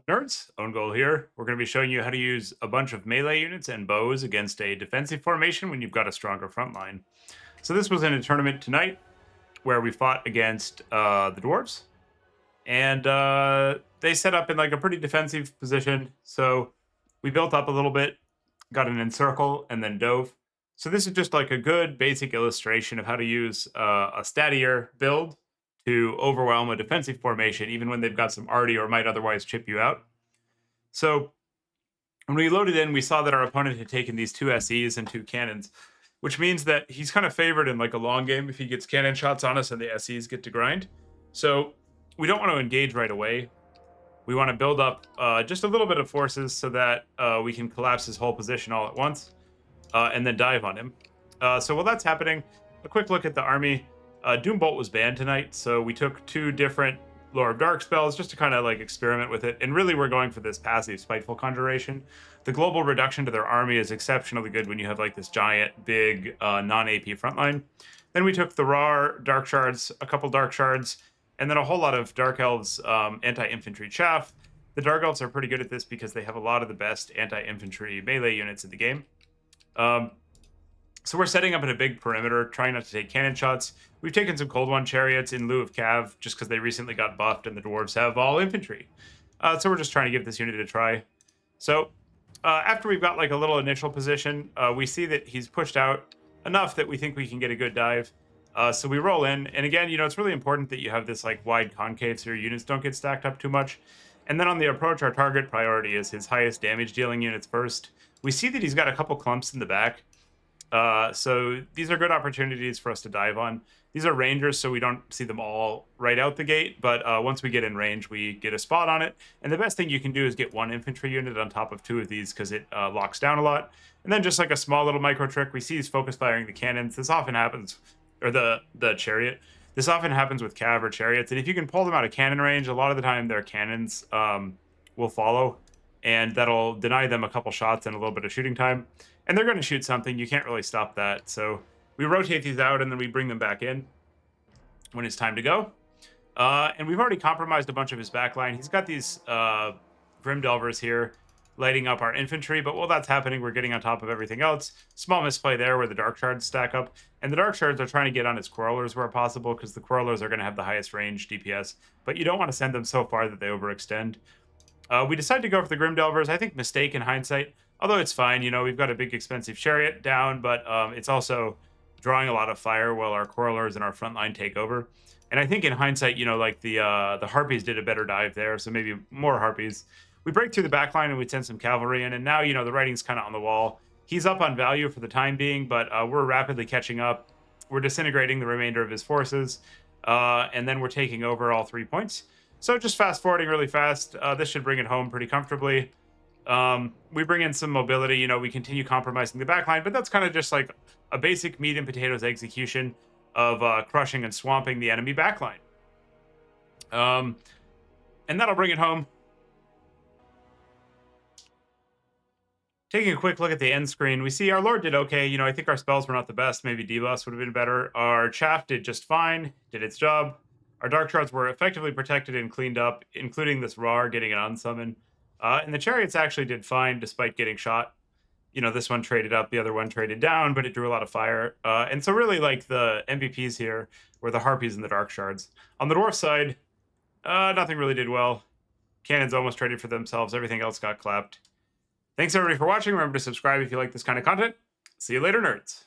Nerds, own goal here. We're going to be showing you how to use a bunch of melee units and bows against a defensive formation when you've got a stronger front line. So this was in a tournament tonight where we fought against the dwarves, and they set up in like a pretty defensive position. So we built up a little bit, got an encircle, and then dove. So this is just like a good basic illustration of how to use a stattier build to overwhelm a defensive formation, even when they've got some arty or might otherwise chip you out. So when we loaded in, we saw that our opponent had taken these two SEs and two cannons, which means that he's kind of favored in like a long game if he gets cannon shots on us and the SEs get to grind. So we don't want to engage right away. We want to build up just a little bit of forces so that we can collapse his whole position all at once and then dive on him. So while that's happening, a quick look at the army. Doombolt was banned tonight, so we took two different Lore of Dark spells just to kind of like experiment with it. And really, we're going for this passive Spiteful Conjuration. The global reduction to their army is exceptionally good when you have like this giant, big, non-AP frontline. Then we took the raw Dark Shards, a couple Dark Shards, and then a whole lot of Dark Elves anti-infantry chaff. The Dark Elves are pretty good at this because they have a lot of the best anti-infantry melee units in the game. So we're setting up in a big perimeter, trying not to take cannon shots. We've taken some Cold One chariots in lieu of cav, just because they recently got buffed and the dwarves have all infantry. So we're just trying to give this unit a try. So after we've got like a little initial position, we see that he's pushed out enough that we think we can get a good dive. So we roll in, and again, you know, it's really important that you have this like wide concave so your units don't get stacked up too much. And then on the approach, our target priority is his highest damage dealing units first. We see that he's got a couple clumps in the back. So these are good opportunities for us to dive on. These are rangers, so we don't see them all right out the gate, but once we get in range, we get a spot on it. And the best thing you can do is get one infantry unit on top of two of these because it locks down a lot. And then just like a small little micro trick, we see he's focus firing the cannons. This often happens, or the chariot. This often happens with cav or chariots, and if you can pull them out of cannon range, a lot of the time their cannons will follow, and that'll deny them a couple shots and a little bit of shooting time. And they're going to shoot something. You can't really stop that. So we rotate these out, and then we bring them back in when it's time to go. And we've already compromised a bunch of his backline. He's got these Grim Delvers here lighting up our infantry, but while that's happening, we're getting on top of everything else. Small misplay there where the Dark Shards stack up. And the Dark Shards are trying to get on his Quarrelers where possible, because the Quarrelers are going to have the highest range DPS. But you don't want to send them so far that they overextend. We decided to go for the Grim Delvers. I think mistake in hindsight. Although it's fine, you know, we've got a big expensive chariot down, but it's also drawing a lot of fire while our Quarrelers and our front line take over. And I think in hindsight, you know, like the Harpies did a better dive there, so maybe more Harpies. We break through the back line and we send some cavalry in, and now, you know, the writing's kind of on the wall. He's up on value for the time being, but we're rapidly catching up. We're disintegrating the remainder of his forces, and then we're taking over all 3 points. So just fast forwarding really fast, this should bring it home pretty comfortably. We bring in some mobility, you know, we continue compromising the backline, but that's kind of just like a basic meat and potatoes execution of crushing and swamping the enemy backline. And that'll bring it home. Taking a quick look at the end screen, we see our Lord did okay. You know, I think our spells were not the best. Maybe debuffs would have been better. Our Chaff did just fine, did its job. Our Dark Shards were effectively protected and cleaned up, including this Rar getting an unsummon. And the Chariots actually did fine despite getting shot. You know, this one traded up, the other one traded down, but it drew a lot of fire. And so really, like, the MVPs here were the Harpies and the Dark Shards. On the Dwarf side, nothing really did well. Cannons almost traded for themselves. Everything else got clapped. Thanks, everybody, for watching. Remember to subscribe if you like this kind of content. See you later, nerds.